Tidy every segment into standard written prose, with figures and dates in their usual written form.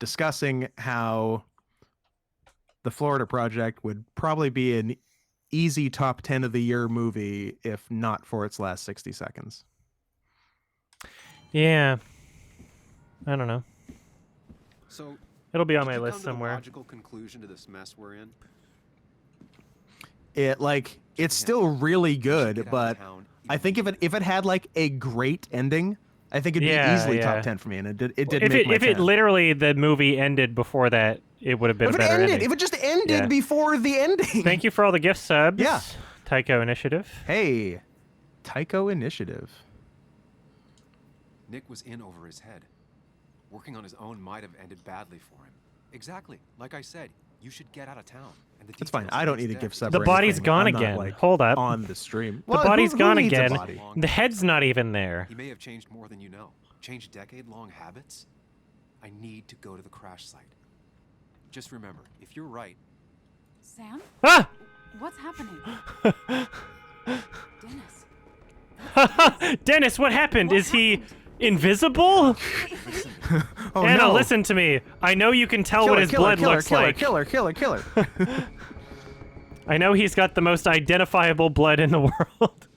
discussing how the Florida Project would probably be an easy top 10 of the year movie if not for its last 60 seconds. Yeah. I don't know. So It'll be on did my you list come to the somewhere. logical conclusion to this mess we're in? It's still really good, Get out of but town I think if it had like a great ending, I think it'd be easily top 10 for me, and it did make my 10. If it literally the movie ended before that, it would have been a better ending. If it just ended before the ending. Thank you for all the gift subs. Yeah. Tycho Initiative. Hey, Tycho Initiative. Nick was in over his head. Working on his own might have ended badly for him. Exactly. Like I said, you should get out of town. And the It's fine. details I of don't his need a death gift is- sub. The or body's anything. gone I'm not, again. like, Hold up. on the stream. The body's gone needs a again. body? The head's not even there. He may have changed more than you know. Changed decade-long habits. I need to go to the crash site. Just remember, if you're right, Sam? Ah! What's happening? Dennis. Dennis, what happened? What Is he happened? invisible? Oh, Anna, no. listen to me. I know you can tell what his blood looks like. Killer. I know he's got the most identifiable blood in the world.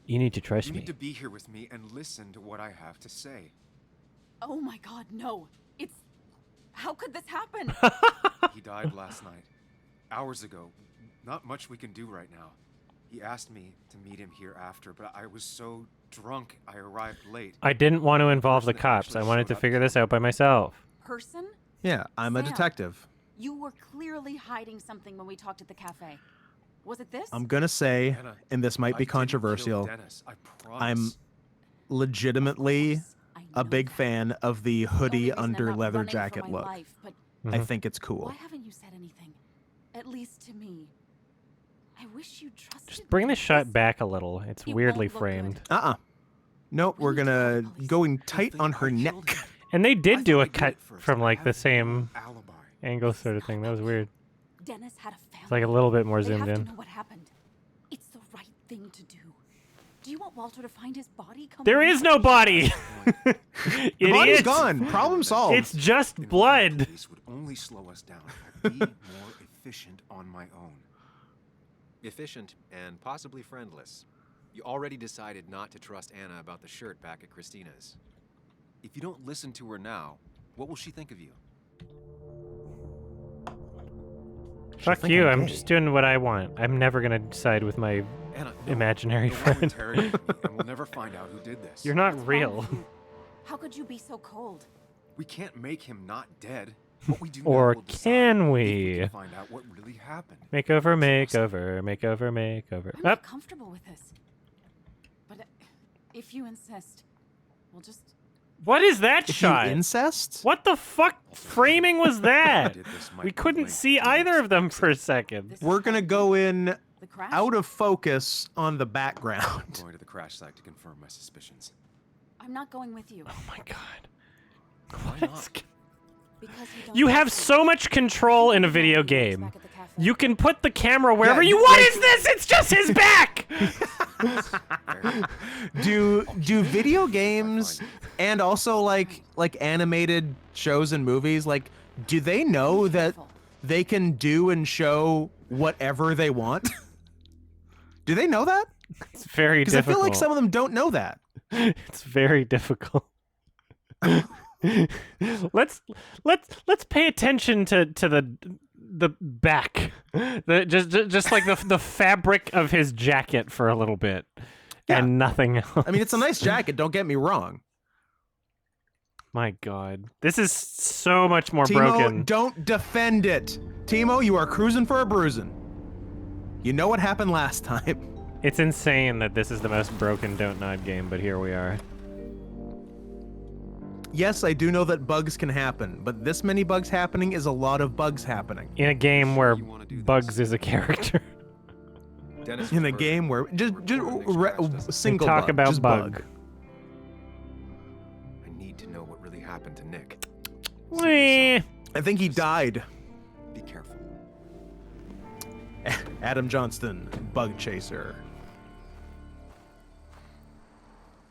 You need to trust you me. need to be here with me and listen to what I have to say. Oh my god, no. It's... How could this happen? He died last night. Hours ago. Not much we can do right now. He asked me to meet him here after, but I was so drunk I arrived late. I didn't want to involve the Person that cops. I actually wanted showed to up figure to this out by myself. Person? Yeah, I'm a Sam. detective. You were clearly hiding something when we talked at the cafe. Was it this? I'm gonna say, Anna, and this might I be didn't kill controversial, Dennis, I promise. I'm legitimately Of course, I a know big that. fan of the The only hoodie reason I'm under not leather running for jacket my look. life, but I think it's cool. why haven't you said anything? At least to me. I wish you trusted Just bring me. the shot back a little. It's It weirdly won't look framed. good. Nope, we're We need to gonna call police. going They tight think on I her neck. killed him. And they I did do thought a I did cut it first, from but I like the have same no alibi. angle sort of thing. That was weird. Dennis had a family. It's like a little bit more They zoomed have in. to know what happened. It's the right thing to do. Do you want Walter to find his body? Come There on. is no body. The body's Idiot. gone. Problem solved. It's just In blood. one case would only slow us down. I'd be more efficient on my own. Efficient and possibly friendless. You already decided not to trust Anna about the shirt back at Christina's. If you don't listen to her now, what will she think of you? Fuck think you. I'm I'm gay. just doing what I want. I'm never gonna decide with my Anna, imaginary no one friend. interrogated me, and we'll never find out who did this. You're not What's wrong real. with you? How could you be so cold? We can't make him not dead. What we do Or now will decide can if we? can find out what really happened. Makeover, makeover, makeover, makeover. I'm Up. not comfortable with this. But if you insist, we'll just... What is that If you shot? incest? What the fuck framing was that? Did this might We be couldn't linked see to either Nick's of them for a exit. second. This is We're gonna go in the crash? out of focus on the I'm background. going to the crash site to confirm my suspicions. I'm not going with you. Oh my god. Why What not? is... Because you don't You have trust me. so much control in a video game. Back at the cafe. You can put the camera wherever Yeah, you. you- What like- is this? It's just his back. Do video games and also like animated shows and movies, like, do they know that they can do and show whatever they want? Do they know that? It's very Because I difficult. feel like some of them don't know that. It's very difficult. let's pay attention to the back, just like the fabric of his jacket for a little bit, Yeah. and nothing else. I mean, it's a nice jacket, don't get me wrong. My God, this is so much more Timo, broken. don't defend it. Timo, you are cruising for a bruising. You know what happened last time. It's insane that this is the most broken Don't Nod game, but here we are. Yes, I do know that bugs can happen, but this many bugs happening is a lot of bugs happening. In a game where you wanna do this? Bugs is a character. Dennis In a referred game where just Reporter Nick's crash doesn't- We single talk bug, about just bug. I need to know what really happened to Nick. Weh. I think he died. Be careful. Adam Johnston, bug chaser.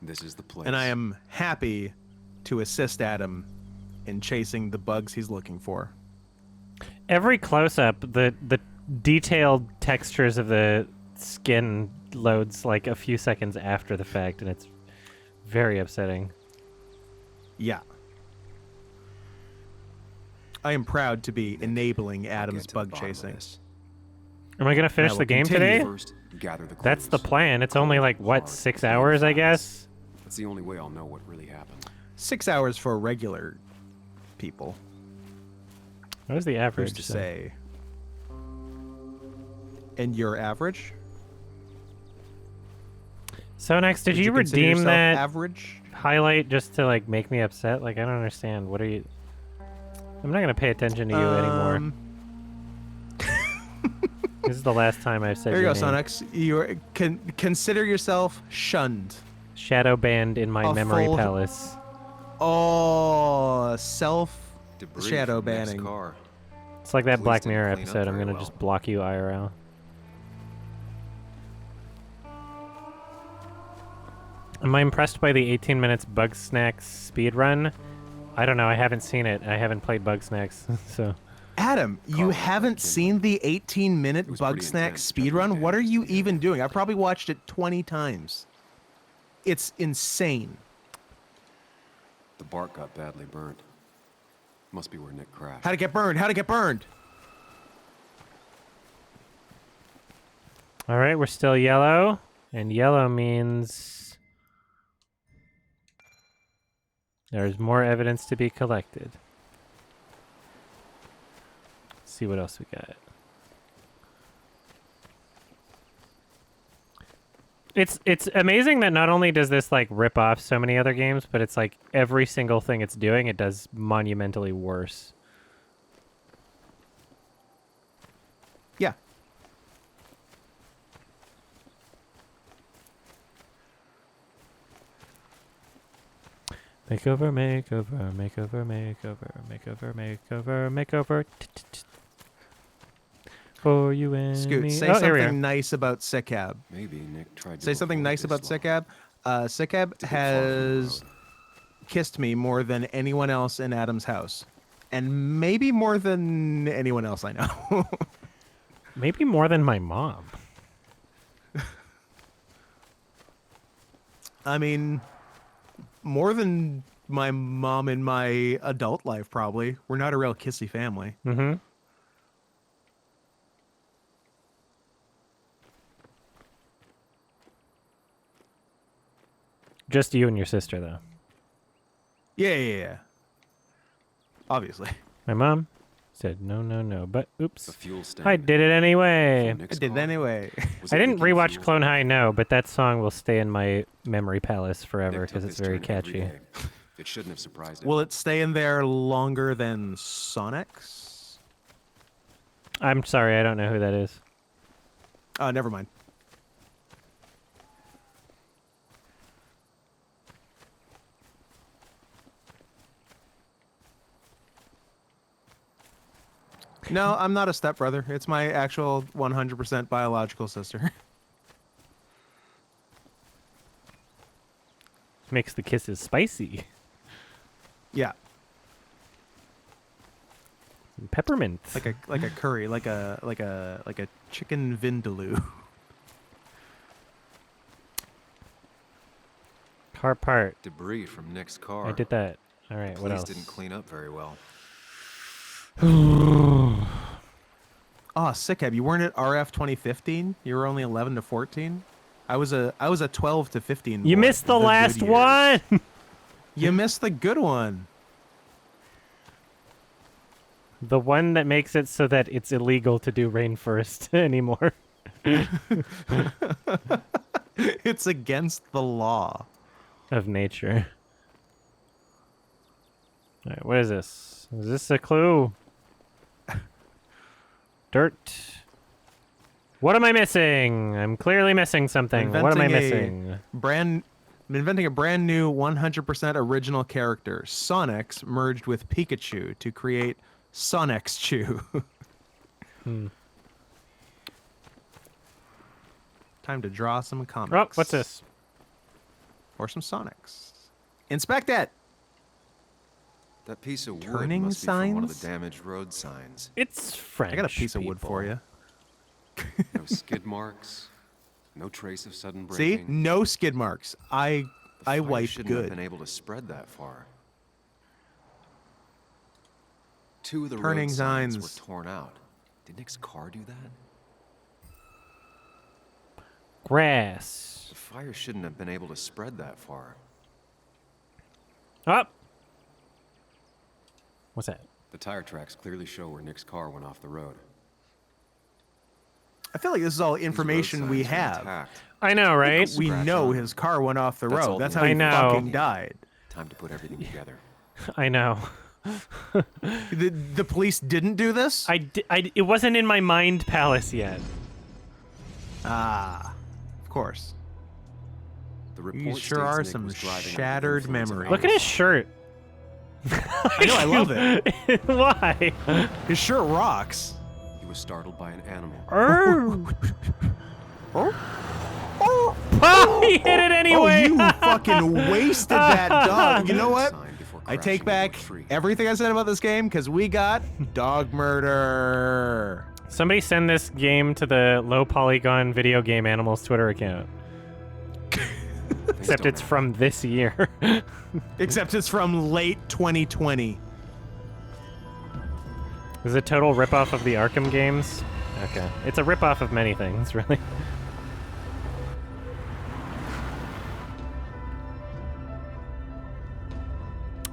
This is the place. And I am happy to assist Adam in chasing the bugs he's looking for. Every close-up, the detailed textures of the skin loads like a few seconds after the fact, and it's very upsetting. Yeah. I am proud to be enabling Adam's bug chasing. Am I gonna finish the game today? First, gather the That's the clues. plan. It's only like, what, 6 hours, I guess? That's the only way I'll know what really happened. 6 hours for regular people. What was the average? Who's to say? And your average? So next, did Would you consider redeem yourself that average? highlight just to like make me upset? Like, I don't understand. What are you? I'm not gonna pay attention to you anymore. This is the last time I've said There you your go, name. Sonex. You consider yourself shunned. Shadow banned in my A memory full- palace. Oh, self Debris shadow from Nick's banning. car. It's like that Police Black didn't Mirror clean up episode. I'm very gonna well. just block you IRL. Am I impressed by the 18 minutes Bug Snacks speed run? I don't know. I haven't seen it. I haven't played Bug Snacks, so. Adam, you Carl, haven't Kim. seen the 18-minute It was Bug pretty Snack intense, speedrun? jumping What are down you together. even doing? I probably watched it 20 times. It's insane. The bark got badly burned. Must be where Nick crashed. How'd it get burned? How'd it get burned? All right, we're still yellow, and yellow means there's more evidence to be collected. Let's see what else we got. It's amazing that not only does this like rip off so many other games, but it's like every single thing it's doing, it does monumentally worse. Yeah. Makeover, makeover, makeover, makeover, makeover, makeover, makeover. For you and Scoot, me. say Oh, here we are. something nice about Sikab. Maybe Nick tried to Say something avoid nice this about long. Sikab. Sikab It's a bit far from the has road. kissed me more than anyone else in Adam's house. And maybe more than anyone else I know. Maybe more than my mom. I mean, more than my mom in my adult life, probably. We're not a real kissy family. Mm-hmm. Just you and your sister, though. Yeah. Obviously. My mom said no, no, no, but oops. The fuel stain. I did it anyway. from Nick's I did car? anyway. Was I it didn't leaking rewatch fuel? Clone High, no, but that song will stay in my memory palace forever Nick took because it's this very turn every catchy. day. It shouldn't have surprised him. Will it stay in there longer than Sonic's? I'm sorry, I don't know who that is. Oh, never mind. No, I'm not a stepbrother. It's my actual 100% biological sister. Makes the kisses spicy. Yeah, Peppermint. like a curry, like a chicken vindaloo. Car part. Debris from Nick's car. I did that. All right, what Police else? didn't clean up very well. Oh, Sickhead, you weren't at RF 2015. You were only 11 to 14. I was a 12 to 15. You boy, missed the good last years. one. You missed the good one. The one that makes it so that it's illegal to do Rainforest anymore. It's against the law. Of nature. All right, what is this? Is this a clue? Dirt. What am I missing? I'm clearly missing something. What am I missing? Inventing a brand new 100% original character, Sonex, merged with Pikachu to create Sonex Chew. Time to draw some comics. Oh, what's this? Or some Sonics. Inspect it! That piece of wood Turning must be from one of signs? the damaged road signs. It's French. I got a piece of wood for people. you. No skid marks. No trace of sudden See? braking. No skid marks. I The fire wiped shouldn't have good. been able to spread that far. 2 of the Turning road signs signs. were torn out. Did Nick's car do that? Grass. The fire shouldn't have been able to spread that far. Up. What's that? The tire tracks clearly show where Nick's car went off the road. I feel like this is all These road information we signs are have. intact. I know, right? We Scratch know on his car went off the That's all road. That's the how he I know. fucking died. Time to put everything together. I know. The police didn't do this? It wasn't in my mind palace yet. Ah, of course. The report These sure states are Nick some was driving under the shattered influence of memories. Look at his shirt. I know, I love it. Why? His shirt rocks. He was startled by an animal. Oh, he hit it anyway. Oh, you fucking wasted that dog. You know what? Sign before I crashing take into back a tree. everything I said about this game because we got dog murder. Somebody send this game to the low polygon video game animals Twitter account. Things Except don't it's add from this year. Except it's from late 2020. Is it a total ripoff of the Arkham games? Okay. It's a ripoff of many things, really.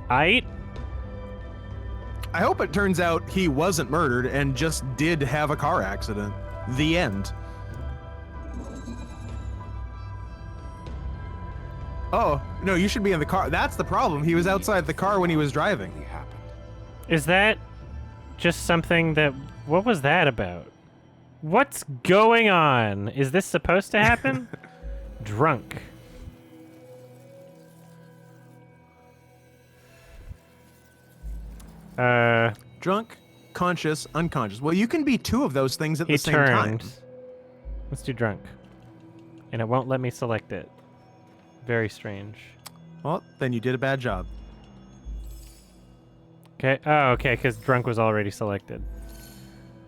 I I hope it turns out he wasn't murdered and just did have a car accident. The end. Oh, no, you should be in the car. That's the problem. He was outside the car when he was driving. It happened. Is that just something that... What was that about? What's going on? Is this supposed to happen? Drunk. Drunk, conscious, unconscious. Well, you can be two of those things at He the same time. turned. Let's do drunk. And it won't let me select it. Very strange. Well, then you did a bad job. Okay. Oh, okay, because drunk was already selected.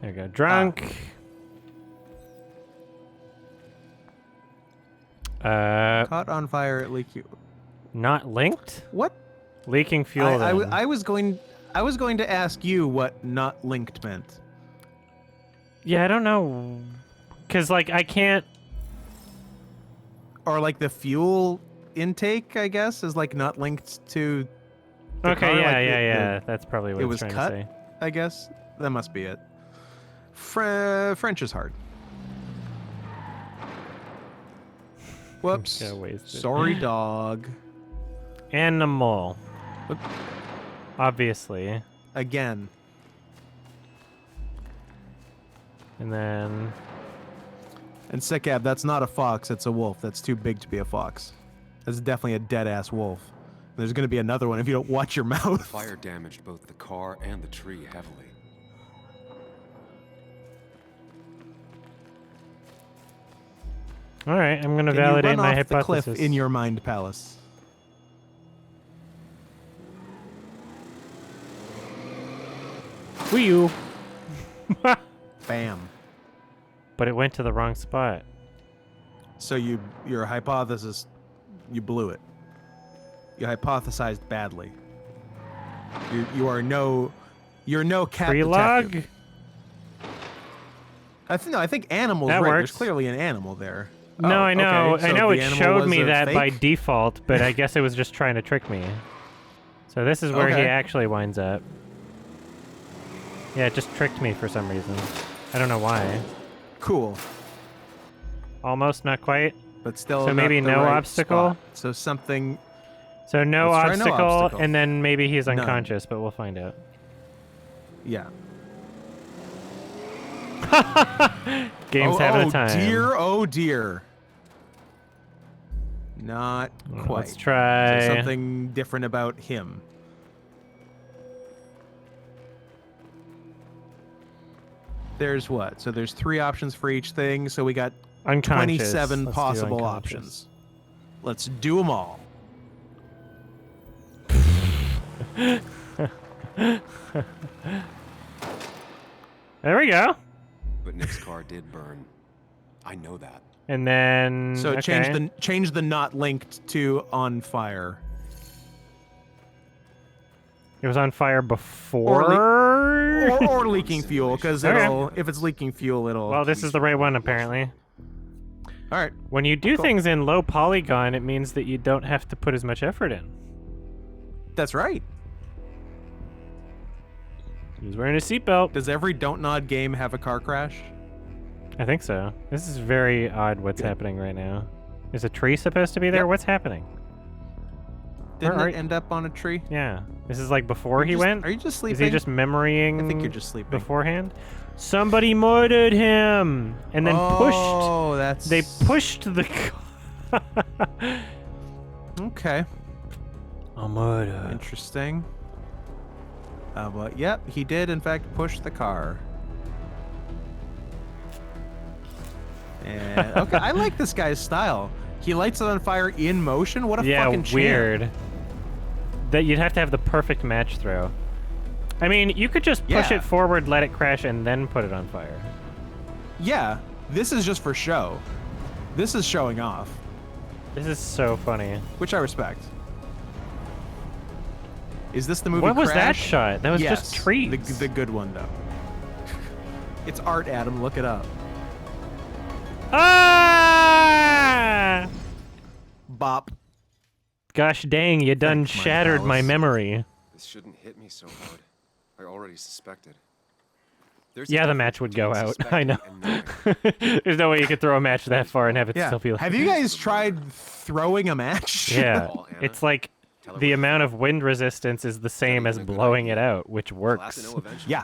There we go. Drunk. Caught on fire at leak. Not linked? What? Leaking fuel. then. I was going to ask you what not linked meant. Yeah, I don't know. Because, like, I can't... Or like the fuel intake, I guess, is like not linked to the Okay, car, yeah, like yeah. That's probably what it it's was trying cut, to say. I guess. That must be it. French is hard. Whoops. Got wasted. Sorry, dog. Animal. Whoop. Obviously. Again. And then... And Sickab, that's not a fox, it's a wolf. That's too big to be a fox. That's definitely a dead-ass wolf. There's going to be another one if you don't watch your mouth. Fire damaged both the car and the tree heavily. All right, I'm going to Can you validate run my off the hypothesis. cliff in your mind palace? Wee-oo. Bam. But it went to the wrong spot. So your hypothesis, you blew it. You hypothesized badly. You're no cat Pre-log? detective. I think animal's That right. works. There's clearly an animal there. No, Oh, I know. okay. I So know the it animal showed was me a that by fake? default, but I guess it was just trying to trick me. So this is where he Okay. actually winds up. Yeah, it just tricked me for some reason. I don't know why. Cool, Almost, not quite. but still. So not maybe the no right obstacle? spot. So something. So no Let's try no obstacle, obstacle. and then maybe he's None. unconscious, but we'll find out. Yeah. Game's having a Oh time. dear! Oh dear! Not quite. Let's try. So something different about him. There's what? So there's 3 options for each thing. So we got Unconscious. 27 Let's do possible unconscious. options. Let's do them all. There we go. But Nick's car did burn. I know that. And then So okay. change the not linked to on fire. It was on fire before. Or leaking fuel, because Okay. if it's leaking fuel, it'll. Well, this is the right one apparently. All right. When you do Cool. things in low polygon, it means that you don't have to put as much effort in. That's right. He's wearing a seatbelt. Does every Don't Nod game have a car crash? I think so. This is very odd what's happening right now. Is a tree supposed to be there? Yep. What's happening? Didn't are- it end up on a tree? Yeah. This is like before he Just- went? Are you just sleeping? Is he just memorying I think you're just sleeping. beforehand? Somebody murdered him! And then Oh, that's. They pushed the car. Okay. A murder. Interesting. But yep, he did in fact push the car. And okay, I like this guy's style. He lights it on fire in motion. What a Yeah, fucking champ. weird. That you'd have to have the perfect match throw. I mean, you could just push Yeah. it forward, let it crash, and then put it on fire. Yeah, this is just for show. This is showing off, This is so funny. which I respect. Is this the movie What was that Crash? shot? That was Yes, just trees. The good one though. It's art, Adam. Look it up. Ah! Bop. Gosh dang, you done Thank my shattered my palace. memory. This shouldn't hit me so hard. I already suspected. There's a Yeah, the difference match would go between out. I know. suspecting and knowing. There's no way you could throw a match that far and have it Yeah. still be like. Have you guys tried throwing a match? Yeah, Call Anna. it's like Tell her the what amount you of wind resistance is the same as even a good blowing it idea. out, which We'll have works. to know eventually. Yeah.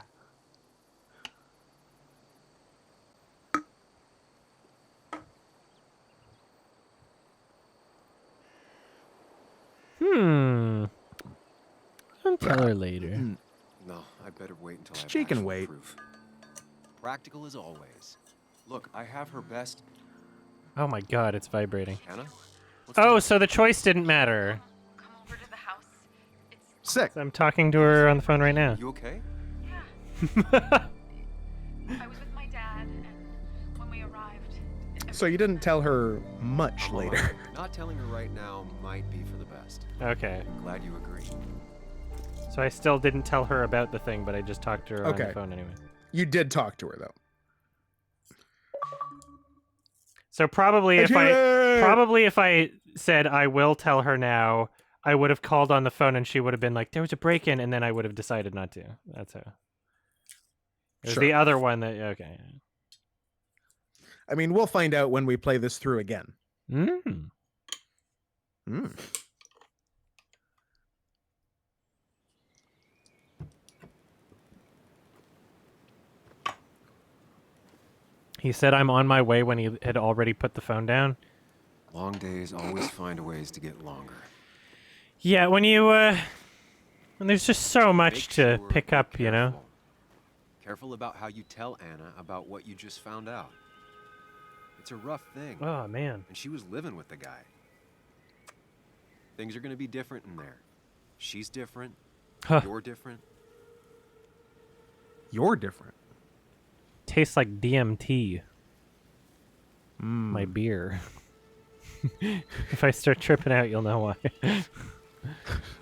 I'll tell her later. No, I better wait until I have She can actual wait. proof. Practical as always. Look, I have her best. Oh my god, it's vibrating. Anna? What's Oh, the- so the choice didn't matter. Come over to the house. It's Sick. I'm talking to her on the phone right now. You okay? I was with my dad, and when we arrived, So you didn't tell her much I'm all later. right. Not telling her right now might be for the best. Okay. Glad you agree. So I still didn't tell her about the thing, but I just talked to her on Okay. the phone anyway. You did talk to her though. So probably if I said I will tell her now, I would have called on the phone and she would have been like, there was a break-in, and then I would have decided not to. That's how. It was Sure. the other one that okay. I mean, we'll find out when we play this through again. Mm. Mm. He said I'm on my way when he had already put the phone down. Long days always find ways to get longer. Yeah, when you when there's just so much Make to sure pick you're up, you know. careful. Careful about how you tell Anna about what you just found out. It's a rough thing, Oh man. and she was living with the guy. Things are going to be different in there. She's different. Huh. You're different. You're different. Tastes like DMT. Mm. My beer. If I start tripping out, you'll know why.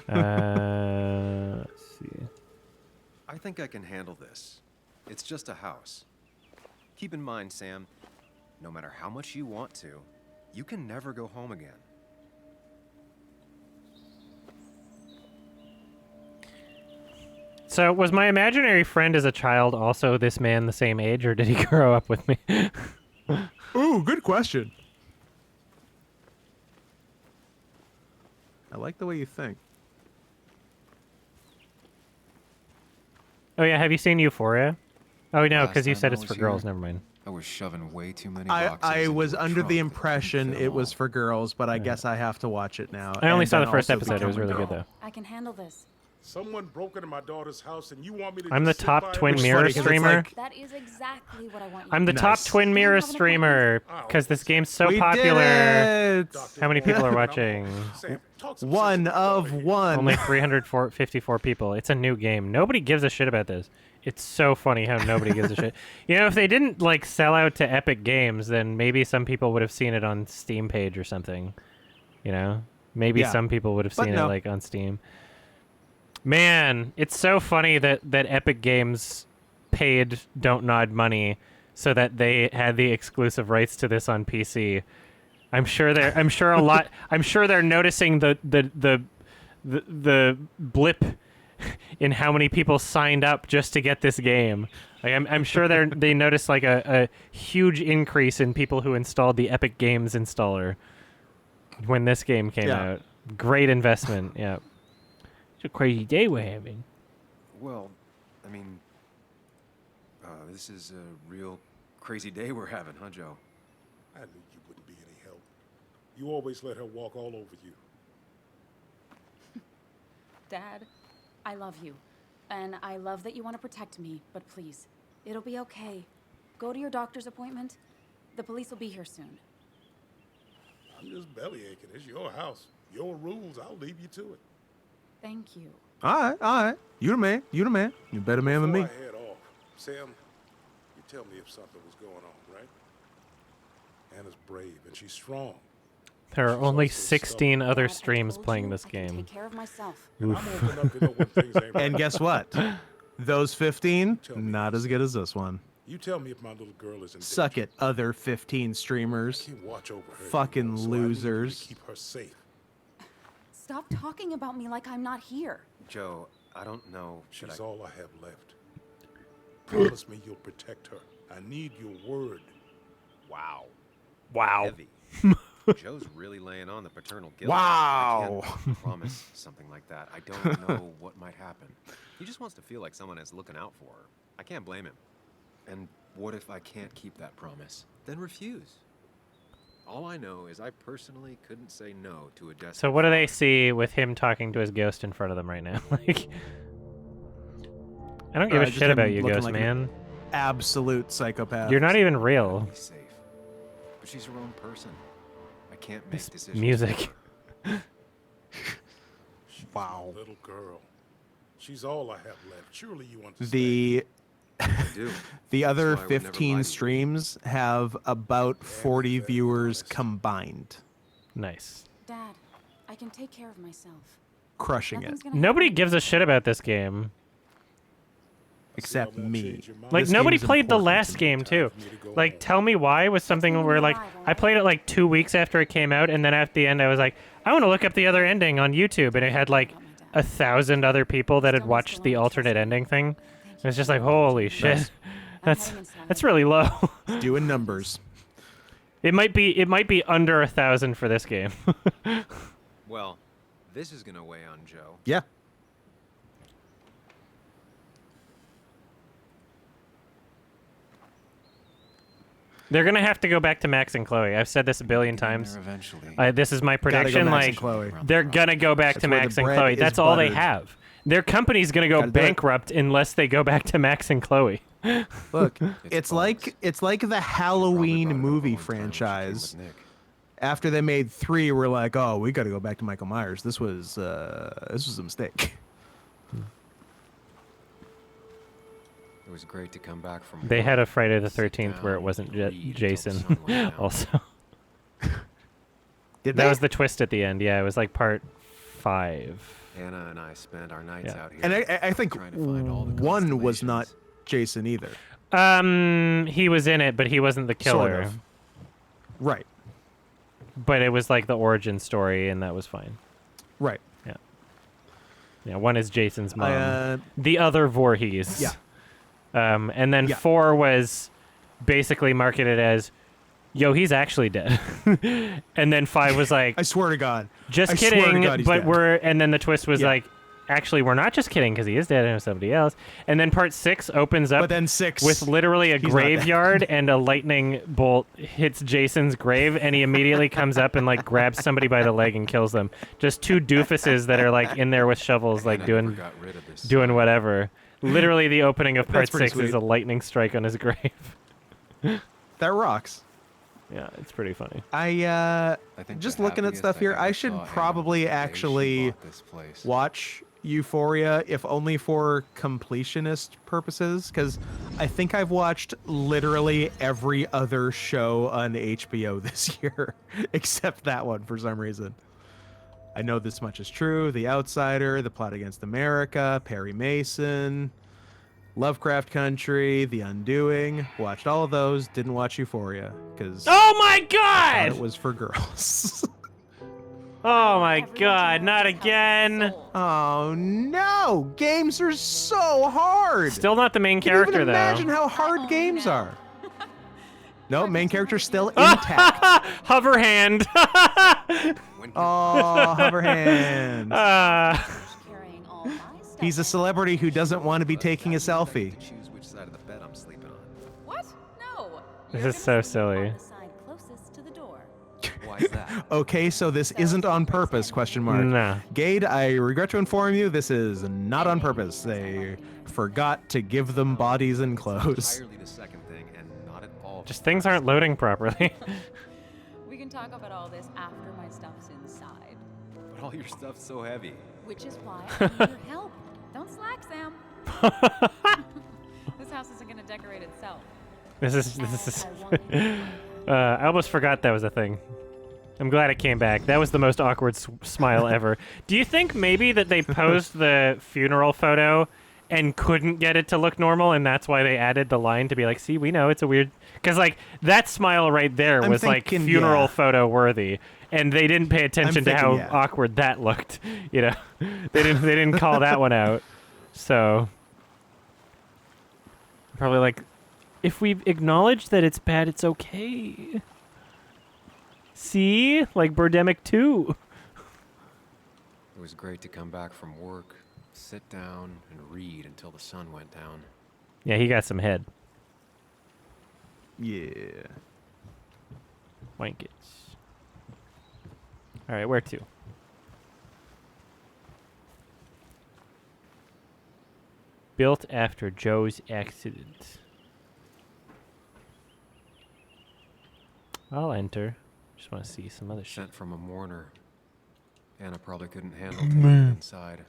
Let's see. I think I can handle this. It's just a house. Keep in mind, Sam, no matter how much you want to, you can never go home again. So, was my imaginary friend as a child also this man the same age, or did he grow up with me? Ooh, good question. I like the way you think. Oh yeah, have you seen Euphoria? Oh no, Last because you time said I it's for was girls. here, Never mind. I was shoving way too many I boxes into was a under trunk the that impression couldn't fit it 'em was all. for girls, but I guess I have to watch it now. I only and saw then the first also episode. It was become a really good girl. though. I can handle this. Someone broke into my daughter's house, and you want me to? I'm the just sit top by and twin watch? mirror funny 'cause it's streamer. like- That is exactly what I want you I'm the to top Nice. twin mirror Have an streamer because this game's so we popular. did it! How many people are watching? Sam, talk some One sense into my of daughter here. one. Only 354 people. It's a new game. Nobody gives a shit about this. It's so funny how nobody gives a shit. You know, if they didn't like sell out to Epic Games, then maybe some people would have seen it on Steam page or something. You know, maybe Yeah. some people would have But seen no. it like on Steam. Man, it's so funny that Epic Games paid Don't Nod money so that they had the exclusive rights to this on PC. I'm sure they're noticing the blip in how many people signed up just to get this game. Like I'm sure they noticed like a huge increase in people who installed the Epic Games installer when this game came Yeah. out. Great investment. Yeah. It's a crazy day we're having. Well, I mean, this is a real crazy day we're having, huh, Joe? I knew you wouldn't be any help. You always let her walk all over you. Dad, I love you. And I love that you want to protect me, but please, it'll be okay. Go to your doctor's appointment. The police will be here soon. I'm just belly aching. It's your house, your rules. I'll leave you to it. Thank you. All right. You the man. You the man. You better man than me. Before I head off, Sam, you tell me if something was going on, right? Anna's brave and she's strong. There are She's only also 16 stubborn. other Dad, I streams told playing you this I can game. take care of myself. And I'm old enough to know when things ain't right. And guess what? Those 15, Tell me not as good as this one. You tell me if my little girl is in Suck danger. it, other 15 I streamers. can't watch over her. Fucking anymore, so I need you to losers. keep her safe. Stop talking about me like I'm not here. Joe, I don't know. Should She's I? all I have left. Promise me you'll protect her. I need your word. Wow. Wow. Heavy. Joe's really laying on the paternal guilt. Wow. I can't promise something like that. I don't know what might happen. He just wants to feel like someone is looking out for her. I can't blame him. And what if I can't keep that promise? Then refuse. All I know is I personally couldn't say no to a desperate So what do they father. see with him talking to his ghost in front of them right now? Like, I don't give a Just shit him about you, looking ghost like an man. Absolute psychopath. You're not even real. Be safe. But she's her own person. I can't make This decisions. music. She's Wow. my little girl. She's all I have left. Surely you understand. I do. The other That's why I would never lie to 15 you. streams have about 40 very viewers honest. combined. Nice. Dad, I can take care of myself. Crushing it. Nothing's gonna Nobody happen. gives a shit about this game. Except won't me. change your mind. Like, This nobody game's played the important to last me. game, too. for me to go Like, home. Tell Me Why was something That's where, when like, you arrive, I alright? played it, like, 2 weeks after it came out, and then at the end I was like, I want to look up the other ending on YouTube, and it had, like, 1,000 other people that had Still watched still the on alternate Twitter. ending thing. Thank It was you. just like, holy shit. Nice. I'm That's heading inside. that's really low. Doing numbers. It might be under 1,000 for this game. Well, this is gonna weigh on Joe. Yeah. They're gonna have to go back to Max and Chloe. I've said this a billion times. Eventually. This is my Gotta go prediction. Max and Like, Chloe. they're gonna go back to That's where the Max and bread Chloe. is That's all they buttered. have. Their company's gonna go Gotta do it. bankrupt unless they go back to Max and Chloe. Look, It's it's like the Probably Halloween brought it up movie one time when she came with franchise. Nick. After they made 3, we're like, oh, we got to go back to Michael Myers. This was a mistake. It was great to come back from. They had a Friday the sit 13th where it down, wasn't read until the Jason. sun went down. Also, Did that they? was the twist at the end. Yeah, it was like part 5. Anna and I spent our nights Yeah. out here. And I think trying to find all the 1 was not constellations. Jason either. He was in it, but he wasn't the Sort killer. of. Right. But it was like the origin story, and that was fine. Right. Yeah, 1 is Jason's mom. I, The other Voorhees. yeah. And then Yeah. 4 was basically marketed as, yo, he's actually dead. And then 5 was like, I swear to God. just I swear to kidding, God he's but dead. we're, and then the twist was Yeah. like, actually, we're not just kidding because he is dead and it's somebody else. And then part 6 opens up But then 6 with literally a he's not dead. graveyard and a lightning bolt hits Jason's grave and he immediately comes up and like grabs somebody by the leg and kills them. Just 2 doofuses that are like in there with shovels like Anna never got rid of this doing sign. whatever. Literally the opening of part That's pretty 6 is sweet. a lightning strike on his grave. That rocks. Yeah, it's pretty funny. I think just the looking at happiest stuff I here, ever I should saw Anna probably was the day she actually bought this place. watch Euphoria, if only for completionist purposes, because I think I've watched literally every other show on HBO this year, except that one for some reason. I know this much is true. The Outsider, The Plot Against America, Perry Mason, Lovecraft Country, The Undoing. Watched all of those. Didn't watch Euphoria because Oh my it god! was for girls. Oh my Everyone god, knows not this house is again! sold. Oh no! Games are so hard. Still not the main Can you even character, though. imagine how I hard only games know. are. No, I main bet you character have to still do- intact. Hover hand! When can Oh, hover hand. Carrying all my stuff He's a in. celebrity who doesn't want to be But taking a that means I selfie. get to choose which side of the bed I'm sleeping on. What? No. This You're is so gonna sleep on silly. the side closest to the door. Why is that? Okay, so this isn't on purpose, question mark. Nah. Gade, I regret to inform you, this is not on purpose. They forgot to give them bodies and clothes. Entirely the second thing and not involved. Just things aren't loading properly. We can talk about all this after my stuff's inside. But all your stuff's so heavy. Which is why I need your help. Don't slack, Sam. This house isn't gonna decorate itself. This is. And I want you to I almost forgot that was a thing. I'm glad it came back. That was the most awkward smile ever. Do you think maybe that they posed the funeral photo and couldn't get it to look normal, and that's why they added the line to be like, see, we know it's a weird... Because, like, that smile right there I'm was, thinking, like, funeral yeah. photo worthy, and they didn't pay attention to thinking, how yeah. awkward that looked, you know? They didn't call that one out, so... Probably like, if we acknowledge that it's bad, it's okay. See? Like Birdemic 2. It was great to come back from work, sit down, and read until the sun went down. Yeah, he got some head. Yeah. Wankage. Alright, where to? Built after Joe's accident. I'll enter. Just want to see some other shit. Sent from a mourner. Anna probably couldn't handle taking it inside.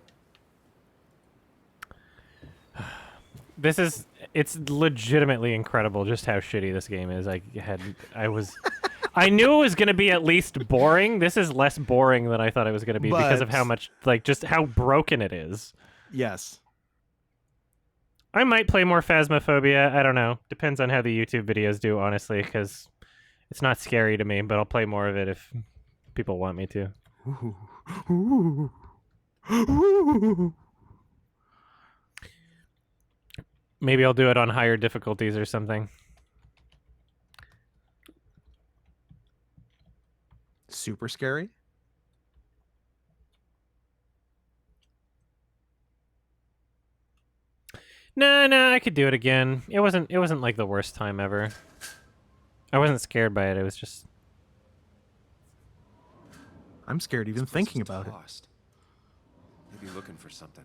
This is, it's legitimately incredible just how shitty this game is. I knew it was going to be at least boring. This is less boring than I thought it was going to be because of But- how much, like, just how broken it is. Yes. I might play more Phasmophobia. I don't know. Depends on how the YouTube videos do, honestly, because it's not scary to me, but I'll play more of it if people want me to. Maybe I'll do it on higher difficulties or something. Super scary. No, I could do it again. It wasn't like the worst time ever. I wasn't scared by it. It was just I'm scared even This place thinking is about it. lost. Maybe looking for something.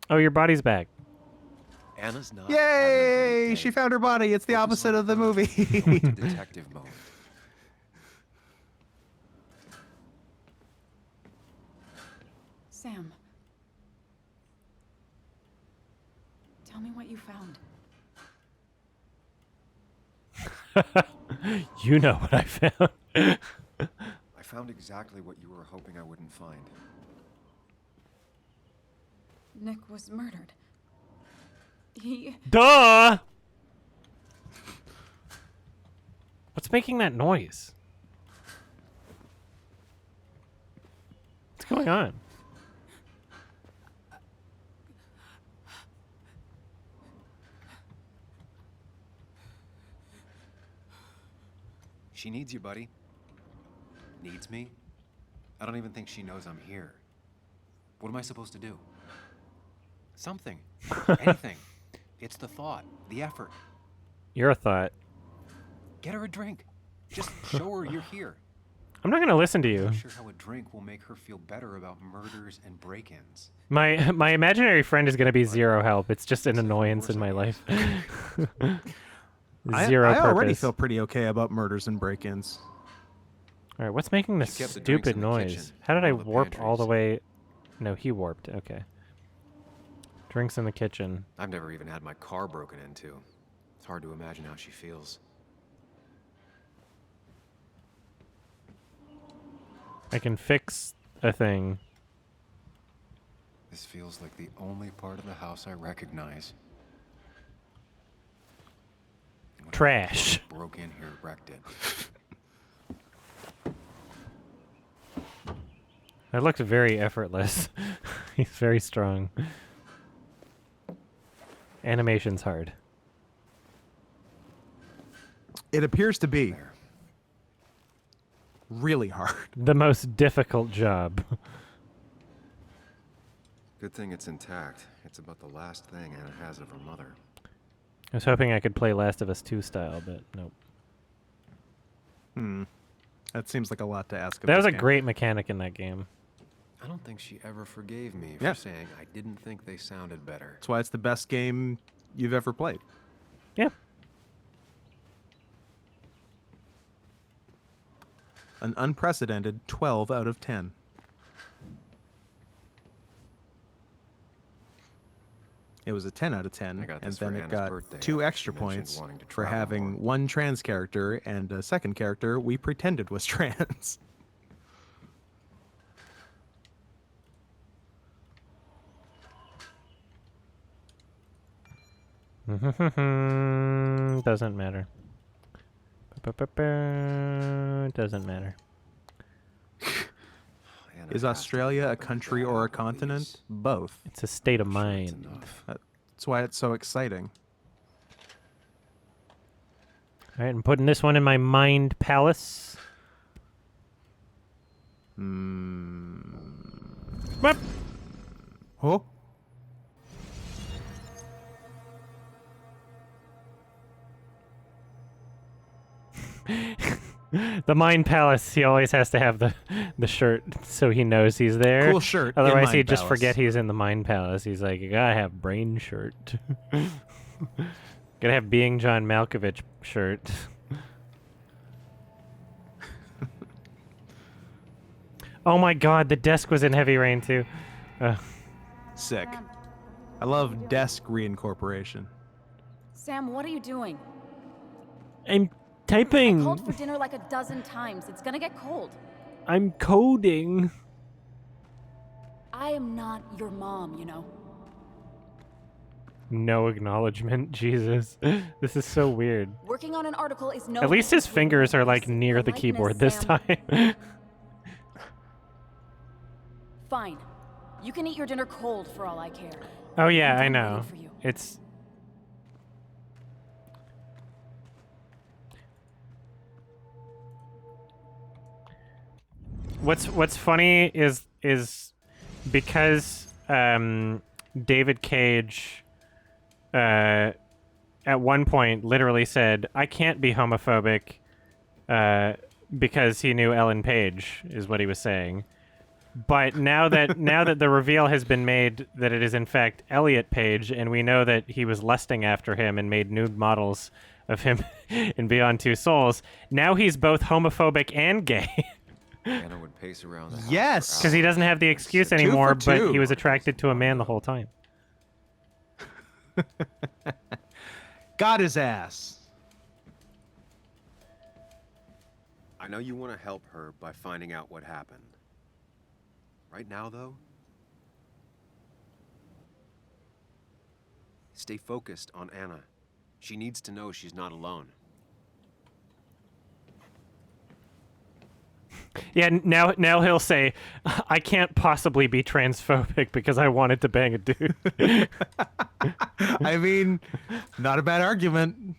oh, your body's back. Anna's not. Yay! She found her body. It's the Focus opposite on of the her. movie. Detective mode. Sam. Tell me what you found. You know what I found. I found exactly what you were hoping I wouldn't find. Nick was murdered. He... Duh! What's making that noise? What's going on? She needs you, buddy. Needs me? I don't even think she knows I'm here. What am I supposed to do? Something. Anything. It's the thought, the effort. Your thought. Get her a drink. Just show her you're here. I'm not gonna listen to you. I'm not sure how a drink will make her feel better about murders and break-ins. My imaginary friend is gonna be zero help. It's just an annoyance in my life. Zero I already purpose. feel pretty okay about murders and break-ins. All right, what's making this kept the drinks stupid in the noise? kitchen, How did I one of the warp all the pantries. way? No, he warped. Okay. Drinks in the kitchen. I've never even had my car broken into. It's hard to imagine how she feels. I can fix a thing. This feels like the only part of the house I recognize. When Trash. I broke in here, wrecked it. That looks very effortless. He's very strong. Animation's hard. It appears to be There. really hard. The most difficult job. Good thing it's intact. It's about the last thing Anna has of her mother. I was hoping I could play Last of Us 2 style, but nope. That seems like a lot to ask of That was this a game. great mechanic in that game. I don't think she ever forgave me for Yeah. saying I didn't think they sounded better. That's why it's the best game you've ever played. Yeah. An unprecedented 12 out of 10. It was a 10 out of 10, I got and this for then it Anna's got birthday 2 after extra she mentioned points wanting to for travel having more. one trans character and a second character we pretended was trans. Doesn't matter. Doesn't matter. Anna Is has to Australia a be country that or a out, continent? please. Both. It's a state of I'm sure it's mind. enough. That's why it's so exciting. All right, I'm putting this one in my mind palace. Whoop. Oh? The Mind Palace, he always has to have the shirt so he knows he's there. Cool shirt. in Otherwise, Mind he'd just Palace. forget he's in the Mind Palace. He's like, you gotta have brain shirt. Gotta have Being John Malkovich shirt. Oh my god, the desk was in Heavy Rain too. Sick. Sam, I love desk reincorporation. Sam, what are you doing? I'm I typing. called for dinner like a dozen times. It's gonna get cold. I'm coding. I am not your mom, you know. No acknowledgement. Jesus. This is so weird. Working on an article is no. At least his fingers are like near Your the likeness, keyboard this Sam. time. Fine. You can eat your dinner cold for all I care. Oh yeah, I I'm know. waiting for you. It's What's funny is because David Cage at one point literally said, "I can't be homophobic," because he knew Ellen Page is what he was saying. But now that the reveal has been made that it is in fact Elliot Page, and we know that he was lusting after him and made nude models of him in Beyond Two Souls, now he's both homophobic and gay. Anna would pace around the house for Yes. Because he hours. doesn't have the excuse for anymore, but two. he was attracted to a man the whole time. Got his ass. I know you want to help her by finding out what happened. Right now, though, stay focused on Anna. She needs to know she's not alone. Yeah, now he'll say, "I can't possibly be transphobic because I wanted to bang a dude." I mean, not a bad argument.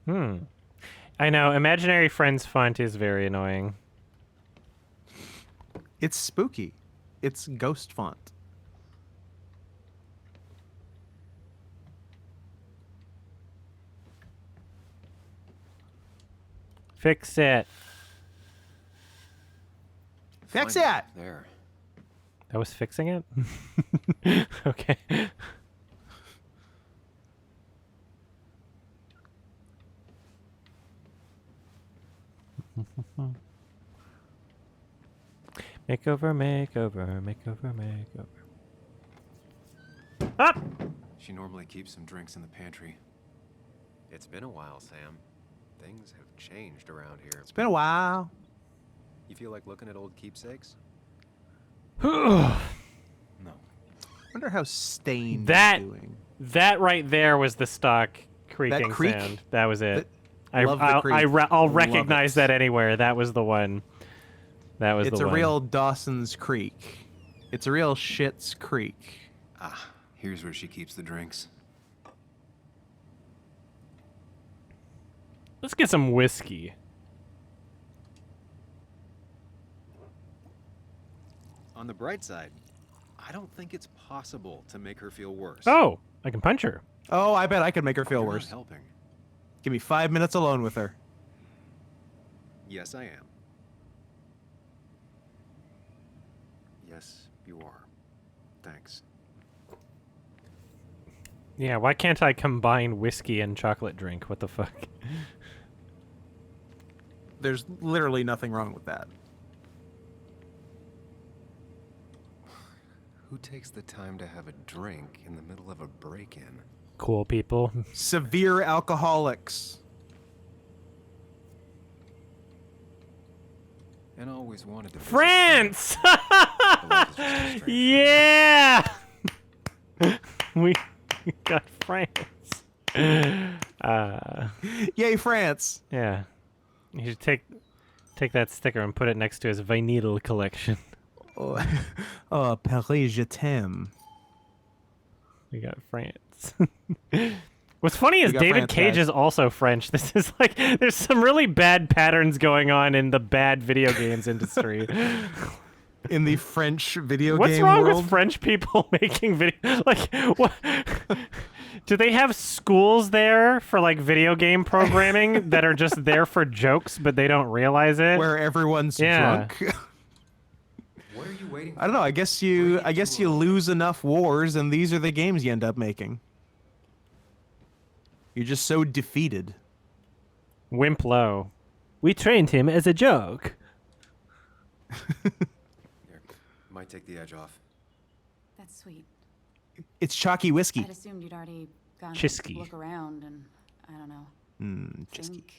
I know. Imaginary Friends font is very annoying. It's spooky. It's ghost font. Fix it. Fix Find it! There. That was fixing it? Okay. Makeover, makeover, makeover, makeover. Ah! She normally keeps some drinks in the pantry. It's been a while, Sam. Things have changed around here. It's been a while. You feel like looking at old keepsakes? No. Wonder how Stained That- is doing. That right there was the stock creaking creak? sound. That was it. Love the creak. I'll Love recognize it. that anywhere. That was the one. That was It's the a one. real Dawson's Creek. It's a real Shit's Creek. Ah, here's where she keeps the drinks. Let's get some whiskey. On the bright side, I don't think it's possible to make her feel worse. Oh, I can punch her. Oh, I bet I could make her feel You're not worse. helping. Give me 5 minutes alone with her. Yes, I am. Yes, you are. Thanks. Yeah, why can't I combine whiskey and chocolate drink? What the fuck? There's literally nothing wrong with that. Who takes the time to have a drink in the middle of a break-in? Cool people. Severe alcoholics. And always wanted to visit France! France, but life is just too strange. Yeah! we got France. Yay, France! Yeah. You should take that sticker and put it next to his vinyl collection. Oh, oh Paris, je t'aime. We got France. What's funny is got David France, Cage guys. is also French. This is like, there's some really bad patterns going on in the bad video games industry. In the French video What's game wrong world. with French people making video? Like, what? Do they have schools there for like video game programming that are just there for jokes, but they don't realize it? Where everyone's Yeah. drunk. What are you waiting for? I don't know. I guess you lose enough wars, and these are the games you end up making. You're just so defeated. Wimp low. We trained him as a joke. Here, might take the edge off. That's sweet. It's chalky whiskey. I'd assumed you'd already gone Chisky. to look around and, I don't know, Chisky. think.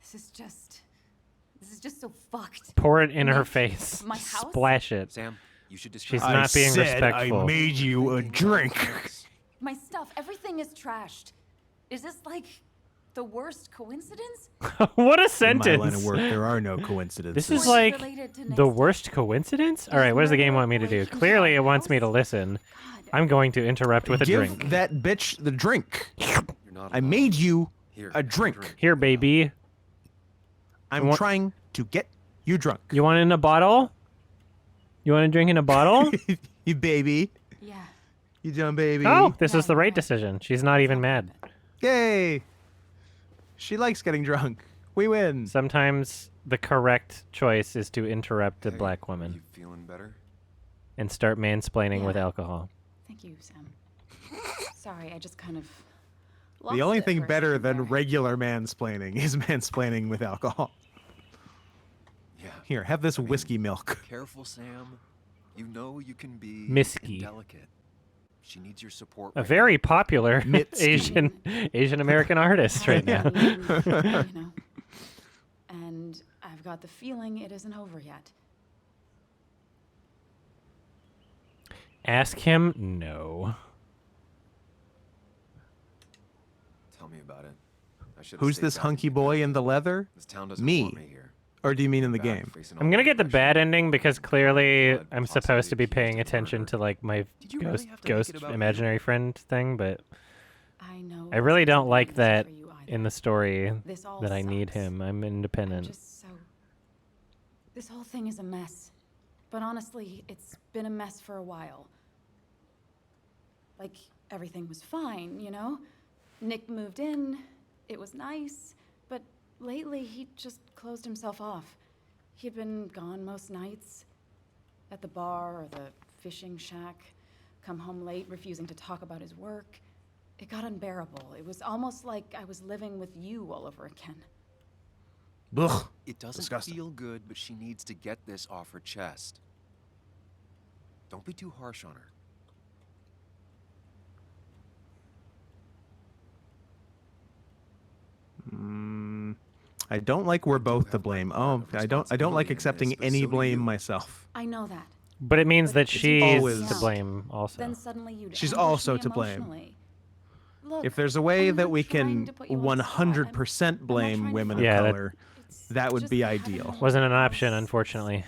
This is just so fucked. Pour it in her Nick, face. my house? Splash it. Sam, you should She's describe. not being respectful. I made you a drink. My stuff, everything is trashed. Is this like the worst coincidence? What a In my line sentence. of work, there are no coincidences. This is Or like related to the Nick's worst coincidence? All right, what does the game want me to do? Clearly, it wants me to listen. God, I'm going to interrupt with a Give drink. that bitch the drink. You're not I alone. made you Here, a drink. Here, baby. I'm want- trying to get you drunk. You want it in a bottle? You want to drink in a bottle? You baby. yeah. You done, baby. Oh, this Yeah, was the right right. decision. She's not even mad. Yay. She likes getting drunk. We win. Sometimes the correct choice is to interrupt a Hey, black are woman you feeling better? and start mansplaining with Yeah. alcohol. Thank you, Sam. Sorry, I just kind of. The lost only it thing for a better second than there. regular mansplaining is mansplaining with alcohol. Yeah. Here, have this whiskey milk. Careful, Sam. You know you can be Misky. delicate. She needs your support. A right very popular Mitski. Asian American artist right now. You know. And I've got the feeling it isn't over yet. Ask him? No. Tell me about it. I should've Who's stayed this back hunky in boy Japan. in the leather? This town doesn't Me. want me here. Or do you mean in the Back game? facing all I'm gonna the get the pressure. bad ending because clearly Blood I'm supposed to be possibly paying accused of attention murder. to like my Did you really ghost have to make it ghost about imaginary you? friend thing, but I know. I really this don't isn't like easy that for you in the either. story This all that I need sucks. him. I'm I'm independent. just so. This whole thing is a mess. But honestly, it's been a mess for a while. Like, everything was fine, you know? Nick moved in, it was nice, but lately he just closed himself off. He'd been gone most nights, at the bar or the fishing shack, come home late, refusing to talk about his work. It got unbearable. It was almost like I was living with you all over again. Ugh. It doesn't Disgusting. feel good, but she needs to get this off her chest. Don't be too harsh on her. I don't like we're both to have my blame. part Oh, of I don't responsibility like in accepting this, but any so do blame you. myself. I know that. But it means But that it's she's always- to blame also. Then suddenly you'd She's ambush also me to blame. emotionally. Look, If there's a way I'm that not we trying can to put you on the spot. 100% I'm not blame trying to women fight of Yeah, that- color, It's that would just be I haven't ideal. had Wasn't an enough. option, unfortunately.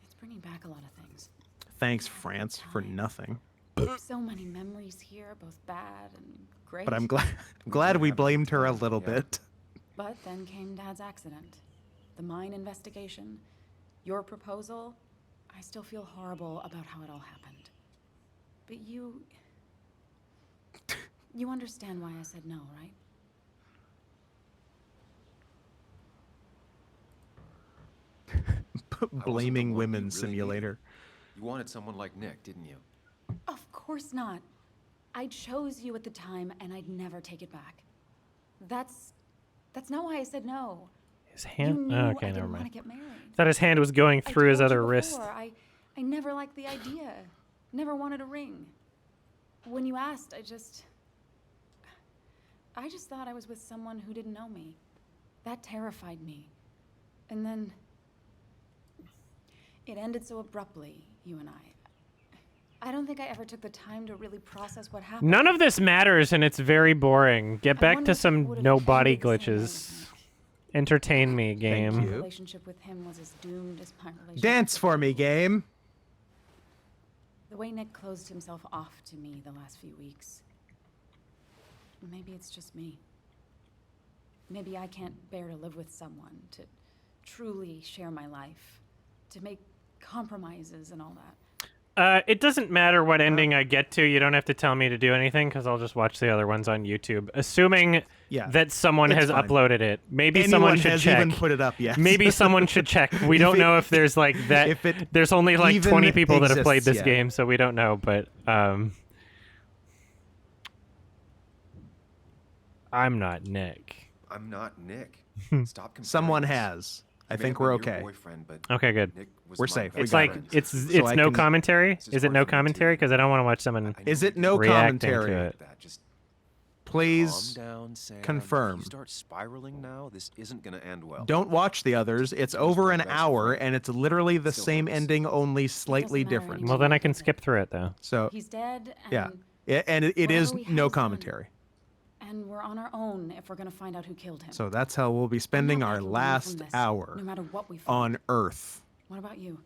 It's bringing back a lot of things. thanks, France, for nothing. So many memories here, both bad and great. But I'm glad we blamed her a little Yeah. bit. But then came Dad's accident, the mine investigation, your proposal. I still feel horrible about how it all happened. But you understand why I said no, right? I wasn't the Blaming one women you really simulator. needed. You wanted someone like Nick, didn't you? Of course not. I chose you at the time, and I'd never take it back. That's not why I said no. His You hand. knew Oh, I okay, didn't never want mind. to get married. Thought his hand was going I through his told you other wrist. before, I never liked the idea. Never wanted a ring. When you asked, I just thought I was with someone who didn't know me. That terrified me. And then it ended so abruptly, you and I don't think I ever took the time to really process what happened. None of this matters, and it's very boring. Get I back wonder to if it some would've no body ended the same way with glitches. Nick. Entertain me, My game. you. relationship with him was as doomed as my relationship Dance with for you. me, game. The way Nick closed himself off to me the last few weeks. Maybe it's just me. Maybe I can't bear to live with someone, to truly share my life, to make compromises and all that. It doesn't matter what ending I get to. You don't have to tell me to do anything because I'll just watch the other ones on YouTube. Assuming Yeah, that someone it's has fine. uploaded it. Maybe Anyone someone should has check. even put it up yet. Maybe someone should check. We don't know if there's like that. if it There's only like even 20 people that have played exists this yet. game, so we don't know. But I'm not Nick. I'm not Nick. Stop comparing Someone us. has. I He may think have we're been your okay. Boyfriend, but Okay, good. Nick was We're my safe. We best It's got like friend. it's So I no can- commentary. This is Is it hard no for me, too. commentary? Because I don't want to watch someone. I know Is you it no reacting to commentary? it. that. Just Please calm down, Sam. confirm. If you start spiraling now, this isn't gonna end well. don't watch the others. It's over an hour, and it's literally the Still same hurts. ending, only slightly matter different. anymore. Well, then I can skip through it though. So He's dead, and, yeah, and it whatever is we no have done. commentary. and we're on our own if we're gonna find out who killed him. So that's how we'll be I'm spending not our backing down last from this, hour no matter what we find. on Earth. What about you?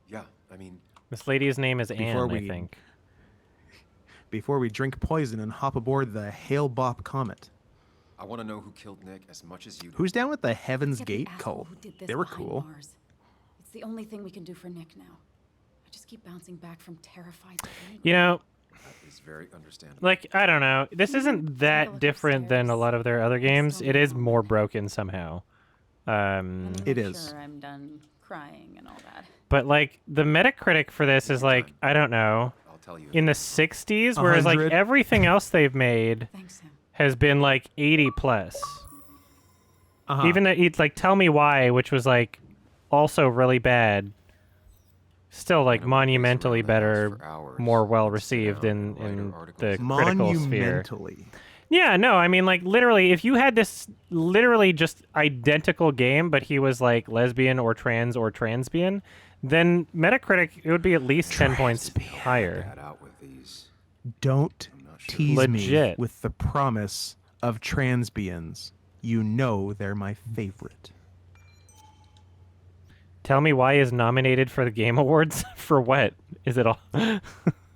Yeah, I mean, This lady's name is Before Anne, I we- think. Before we drink poison and hop aboard the Hale-Bopp Comet. I want to know who killed Nick as much as you do. Who's down with the Heaven's Get the Gate asshole cult? who did this They were behind cool. bars. It's the only thing we can do for Nick now. I just keep bouncing back from terrified to angry. You know, That is very understandable. like I don't know. This isn't Take a that look different than a upstairs. lot of their other Next games. time It we is go more in. broken somehow. And It make is. Sure I'm done crying and all that. But like the Metacritic for this is like I don't know, I'll tell you. in the 60s, whereas like 100? everything else they've made Thanks, Sam. has been like 80 plus. Uh-huh. Even that it's like Tell Me Why, which was like also really bad, still like You know, we pace monumentally around the house better, for hours, more well sit received down in and write in our articles. the critical sphere. Monumentally. Yeah, no, I mean like literally if you had this literally just identical game but he was like lesbian or transbian, then Metacritic it would be at least 10 points higher. Bad out with these. Don't I'm not sure. tease me Legit. with the promise of transbians. You know they're my favorite. Tell Me Why is nominated for the Game Awards for what? Is it all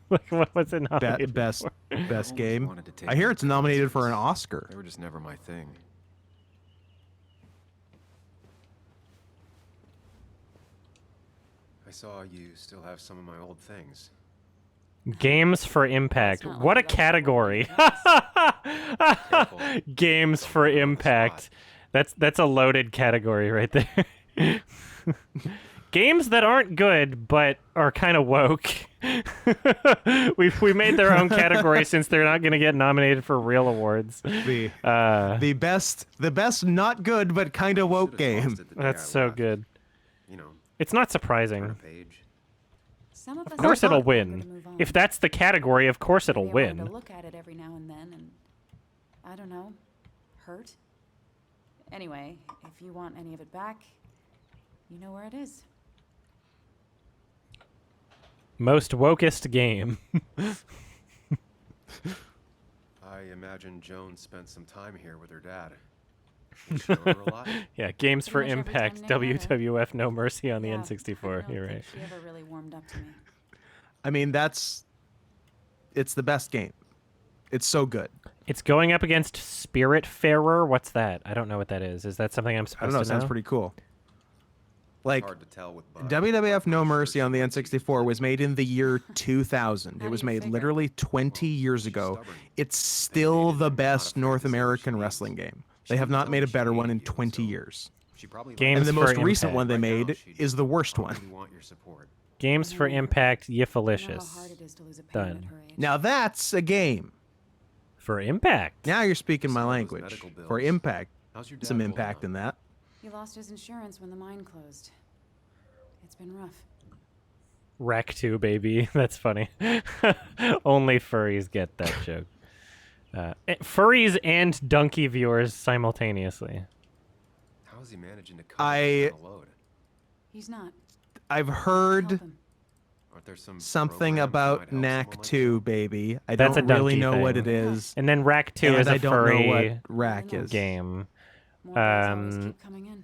Like, what was it nominated Best for? best always game. wanted to take I hear them it's nominated for an places. Oscar. They were just never my thing. I saw you still have some of my old things. Games for Impact. not What a like that's category. Careful. Games for Don't put me on the Impact. spot. That's a loaded category right there. Games that aren't good but are kind of woke. we made their own category since they're not going to get nominated for real awards. The best not good but kind of woke Should've game. tossed it the day That's I so left. good. You know, It's not turn a surprising. page. Some of us Of course are it'll younger to win. move on. If that's the category, of course it'll Maybe I wanted win. to look at it every now and then, and I don't know, hurt. Anyway, if you want any of it back, you know where it is. Most wokest game. I imagine Joan spent some time here with her dad. You show her a lot. Yeah, Games for Pretty much every Impact, time they had her. WWF No Mercy on the Yeah, I N64. don't You're think right. she ever really warmed up to me. I mean, it's the best game. It's so good. It's going up against Spiritfarer. What's that? I don't know what that is. Is that something I'm I supposed don't know. to It sounds know? pretty cool. Like Hard to tell with Bud. WWF No I'm sure Mercy she on the likes you N64 was made in the year 2000. How It do was you made figure? literally 20 years she's ago. stubborn. It's still Animated the and not best afraid North to say what she American means. wrestling game. She They have didn't not tell made me a she better one hated in you, 20 so years. She probably likes Games And the for most recent Impact. one they Right now, made she'd is the worst probably one. want your support. Games for Impact, I know how Yifalicious. hard it is to lose a parent Done. at her age. Now that's a game. For Impact. Now you're speaking my Some of those language. medical For bills. Impact, How's your dad some holding impact up? in that. He lost his insurance when the mine closed. It's been rough. Wreck 2, baby. That's funny. Only furries get that joke. Furries and donkey viewers simultaneously. How is he managing to cover I- this kind of load? He's not. I've Help heard him. Aren't there some something programs that about might help someone Knack like 2, you? baby. I That's don't a really donkey know what thing. it is. And then Rack 2 And is a I don't know furry what Rack is. game. More girls always Um, keep coming in.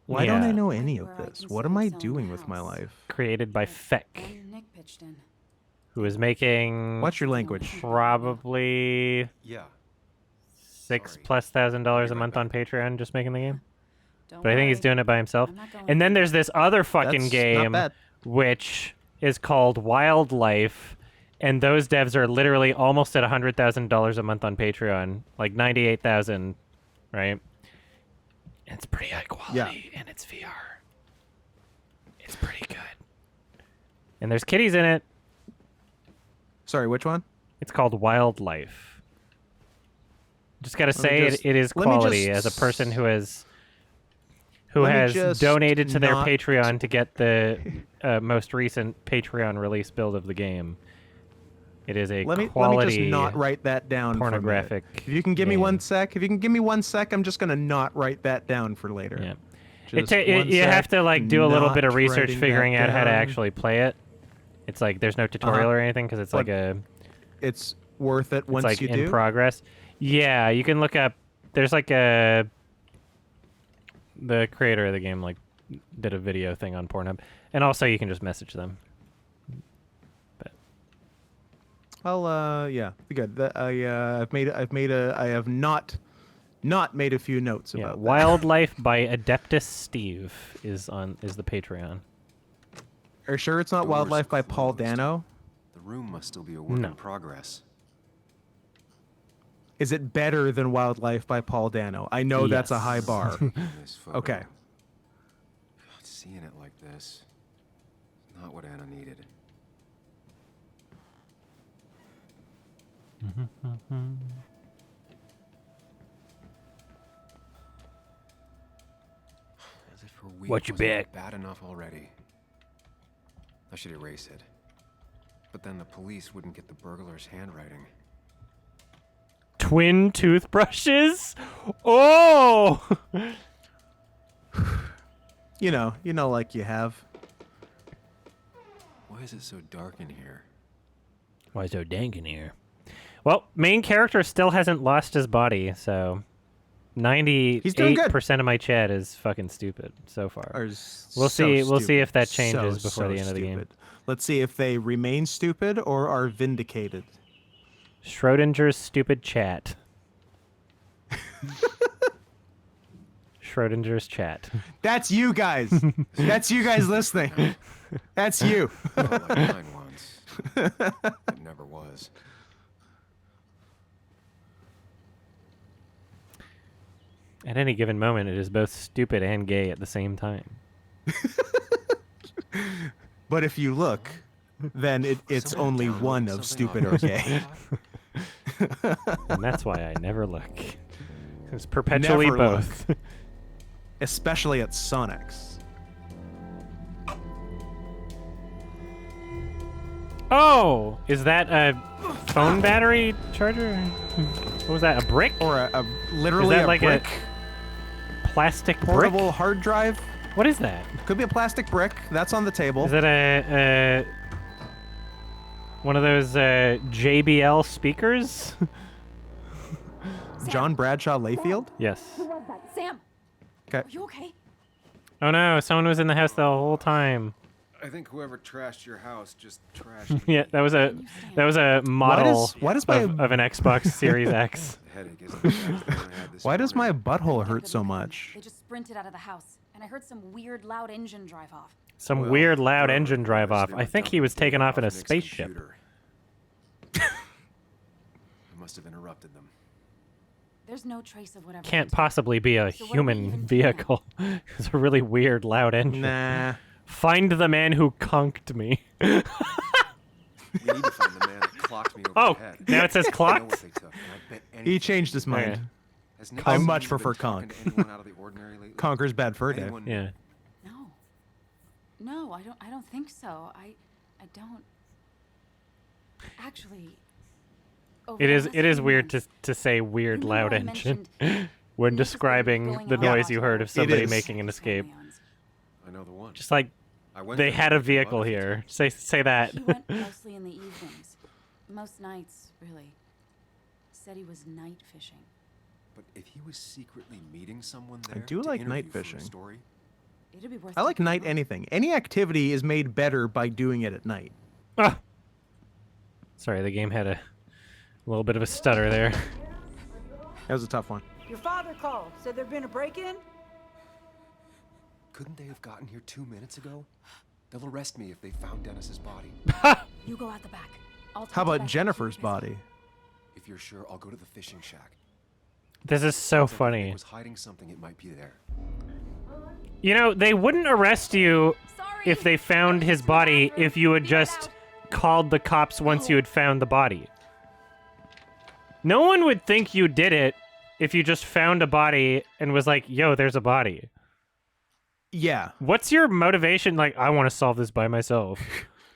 Why don't I Yeah. know Point any of where I this? can What start am I selling doing the with my house. life? Created by Feck, And Nick pitched in. who is making What's your language? probably Yeah. $6,000+ a month on Patreon just making the game. Don't But I think he's worry. doing it by himself. I'm not going And then anywhere. there's this other fucking That's game not bad. which is called Wildlife, and those devs are literally almost at $100,000 a month on Patreon, like 98,000, right? And it's pretty high quality, and it's VR. It's pretty good. And there's kitties in it. Sorry, which one? It's called Wildlife. Just gotta Let me say, just- it is let me quality just- as a person who has Let me just donated to their not- Patreon to get the most recent Patreon release build of the game. It is a Let me quality just not write that down. for a minute. pornographic. If you can give me one game. sec, I'm just gonna not write that down for later. Yeah. Just one You have sec, to like do a little bit of not research writing figuring that out how to down. actually play it. It's like there's no tutorial or anything because it's But like It's worth it it's once like you in do. progress. Yeah, you can look up. There's like the creator of the game like did a video thing on Pornhub, and also you can just message them. But I'll yeah, good. I have not made a few notes yeah, about that. Wildlife by Adeptus Steve is the Patreon. Are you sure it's not Doors Wildlife by Paul closed. Dano? The room must still be a work No. in progress. Is it better than Wildlife by Paul Dano? I know that's a high Yes. bar. In this photo. Okay. God, seeing it like this, not what Anna needed. As if her week Watch your wasn't back. bad enough already. I should erase it. But then the police wouldn't get the burglar's handwriting. Twin toothbrushes? Oh! You know, like you have. Why is it so dark in here? Why so dank in here? Well, main character still hasn't lost his body, so 98% of my chat is fucking stupid so far. We'll see. We'll see if that changes before the end of the game. Let's see if they remain stupid or are vindicated. Schrodinger's stupid chat. Schrodinger's chat. That's you guys. That's you guys listening. That's you. Felt like mine once. It never was. At any given moment, it is both stupid and gay at the same time. But if you look, then it's Someone only downloaded one of something stupid or off gay. And that's why I never look. It's perpetually Never both. Especially at Sonic's. Oh! Is that a phone battery charger? What was that? A brick? Or literally Is that a like brick. a plastic Portable brick? hard drive. What is that? Could be a plastic brick. That's on the table. Is that a one of those JBL speakers? John Bradshaw Layfield? Yes. Who was that? Sam! Okay. Are you okay? Oh no, someone was in the house the whole time. I think whoever trashed your house just trashed me. Yeah, that was a model why does my of an Xbox Series X. The headache isn't the fact that I only had this why does my morning. butthole Get a hurt good so look at them. much? They just sprinted out of the house, and I heard some weird, loud engine drive off. Some Well, weird loud whoever engine it drive was, off. they I were think he dumping was taken data off in a Nick's spaceship. computer. I must have interrupted them. There's no trace of whatever. Can't they took. possibly be a So what do we human even do now? vehicle. It's a really weird loud engine. Nah. Find the man who conked me. We need to find the man that clocked me over Oh, the head. now it says I know clocked? what they took, and I bet He anything changed his mind. Okay. Has Nick I Stevens much been prefer talking conk. to anyone out of the ordinary lately? Conker's bad fur day. Anyone- Yeah. No, I don't think so. I don't. Actually. over It the is last it is few weird months, to say weird you loud know I engine mentioned when Nick was describing going the out noise on you heard of tour. somebody is. making an escape. I know the one. Just like I went they there had a with my vehicle mother a few here. times. Say that. He went mostly in the evenings. Most nights, really. Said he was night fishing. But if he was secretly meeting someone I there do to like night interview for a fishing. story, It'd be worth I like taking a night look. anything. Any activity is made better by doing it at night. Ah! Sorry, the game had a little bit of a stutter there. That was a tough one. Your father called. Said there'd been a break-in? couldn't they have gotten here 2 minutes ago? They'll arrest me if they found Dennis's body. You go out the back. I'll How take you about back Jennifer's to body? If you're sure, I'll go to the fishing shack. This is so Sounds like if funny. Nick was hiding something, it might be there. You know, they wouldn't arrest you Sorry. if they found his body if you had Be right just out. called the cops once you had found the body. No one would think you did it if you just found a body and was like, yo, there's a body. Yeah. What's your motivation? Like, I want to solve this by myself.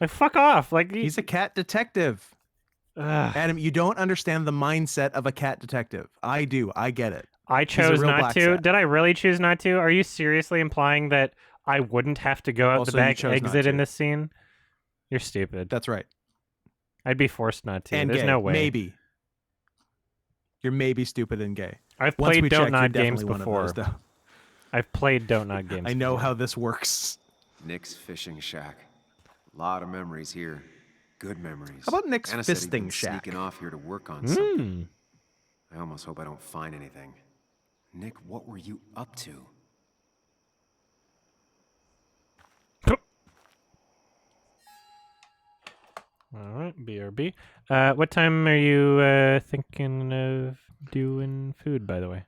Like, fuck off. Like, He's a cat detective. ugh. Adam, you don't understand the mindset of a cat detective. I do. I get it. I a chose real not black to. set. Did I really choose not to? Are you seriously implying that I wouldn't have to go out Also, the you back chose not exit in to. this scene? You're stupid. That's right. I'd be forced not to. And There's gay. no way. Maybe. You're maybe stupid and gay. I've Once played we Don't check, you're Nod games definitely one of those, before. though. I've played Don't Nod games I know before. how this works. Nick's fishing shack. A lot of memories here. Good memories. How about Nick's Anna said he'd been fisting shack? sneaking off here to work on something. Hmm. I almost hope I don't find anything. Nick, what were you up to? All right, BRB. What time are you thinking of doing food, by the way?